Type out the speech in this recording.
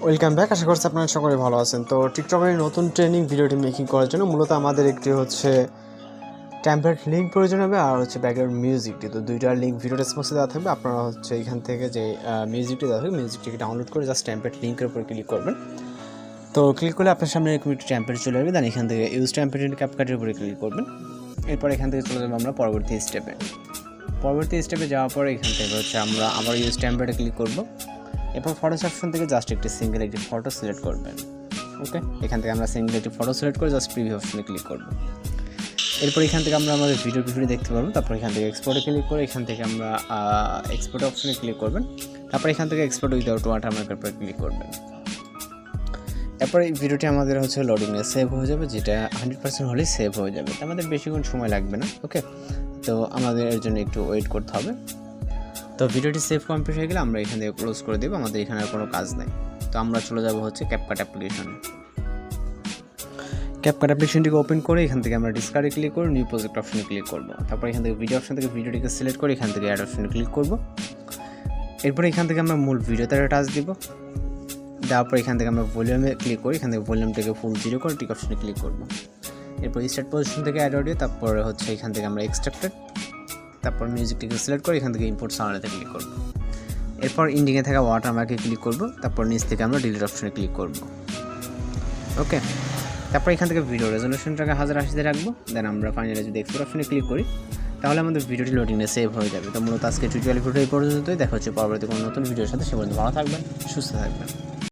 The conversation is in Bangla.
Welcome back. আশা করছি আপনারা সকলে ভালো আছেন। তো টিকটকের নতুন ট্রেনিং ভিডিওটি মেকিং করার জন্য মূলত আমাদের একটি হচ্ছে টেমপ্লেট লিঙ্ক প্রয়োজন হবে আর হচ্ছে ব্যাকগ্রাউন্ড মিউজিকটি। তো দুইটার লিঙ্ক ভিডিও ডেসক্রিপশনে দেওয়া থাকবে। আপনারা হচ্ছে এখান থেকে যে মিউজিকটি দেওয়া থাকবে মিউজিকটিকে ডাউনলোড করে জাস্ট টেমপ্লেট লিঙ্কের উপর ক্লিক করবেন। তো ক্লিক করলে আপনার সামনে এরকম একটি টেমপ্লেট চলে আসবে। দেন এখান থেকে ইউজ টেমপ্লেট ইন ক্যাপকাটের উপরে ক্লিক করবেন। এরপর এখান থেকে চলে যাবো আমরা পরবর্তী স্টেপে যাওয়ার পরে এখান থেকে হচ্ছে আমরা আবার ইউজ টেমপ্লেটে ক্লিক করব। এরপর ফটোস অপশন থেকে জাস্ট একটি সিঙ্গেল একটি ফটো সিলেক্ট করবেন। ওকে, এখান থেকে আমরা সিঙ্গেল একটি ফটো সিলেক্ট করে জাস্ট প্রিভিউ অপশনে ক্লিক করব। এরপর এখান থেকে আমরা আমাদের ভিডিও দেখতে পারবো। তারপর এখান থেকে এক্সপোর্টে ক্লিক করে এখান থেকে আমরা এক্সপোর্ট অপশনে ক্লিক করবেন। তারপর এখান থেকে এক্সপোর্ট উইদাউট ওয়াটারমার্কের উপরে ক্লিক করবেন। এরপর এই ভিডিওটি আমাদের হচ্ছে লোডিংয়ে সেভ হয়ে যাবে, যেটা 100% হলেই সেভ হয়ে যাবে। তো আমাদের বেশিক্ষণ সময় লাগবে না। ওকে, তো আমাদের এর জন্য একটু ওয়েট করতে হবে। তো ভিডিওটি সেভ কমপ্লিট হয়ে গেলে আমরা এখান থেকে ক্লোজ করে দেবো। আমাদের এখানে আর কোনো কাজ নেই। তো আমরা চলে যাব হচ্ছে ক্যাপকাট অ্যাপ্লিকেশনে। ক্যাপকাট অ্যাপ্লিকেশনটিকে ওপেন করে এখান থেকে আমরা ডিসকার্ডে ক্লিক করে নিউ প্রজেক্ট অপশনে ক্লিক করব। তারপর এখান থেকে ভিডিও অপশন থেকে ভিডিওটিকে সিলেক্ট করে এখান থেকে অ্যাড অপশনে ক্লিক করব। এরপর এখান থেকে আমরা মূল ভিডিওতে টাচ দিব। দেওয়ার পর এখান থেকে আমরা ভলিউমে ক্লিক করি। এখান থেকে ভলিউমটাকে ফুল 0 করে টিক অপশনে ক্লিক করব। এরপর স্টার্ট পজিশন থেকে অ্যাড অডিও, তারপরে হচ্ছে এখান থেকে আমরা এক্সট্রাক্টেড, তারপর মিউজিকটিকে সিলেক্ট করে এখান থেকে ইম্পোর্ট সাউন্ডে ক্লিক করব। এরপর ইন্ডিংয়ে থাকা ওয়াটারমার্কে ক্লিক করব। তারপর নিচ থেকে আমরা ডিলিট অপশনে ক্লিক করব। ওকে, তারপর এখান থেকে ভিডিও রেজলিউশনটাকে 1080-তে রাখবো। দেন আমরা ফাইনালি যদি এক্সপোর্ট অপশনে ক্লিক করি তাহলে আমাদের ভিডিওটি লোডিংয়ে সেভ হয়ে যাবে। তো মূলত আজকে টিউটোরিয়াল ভিডিও এই পর্যন্তই। দেখা হচ্ছে পরবর্তী কোনো নতুন ভিডিওর সাথে। সে পর্যন্ত ভালো থাকবেন, সুস্থ থাকবেন।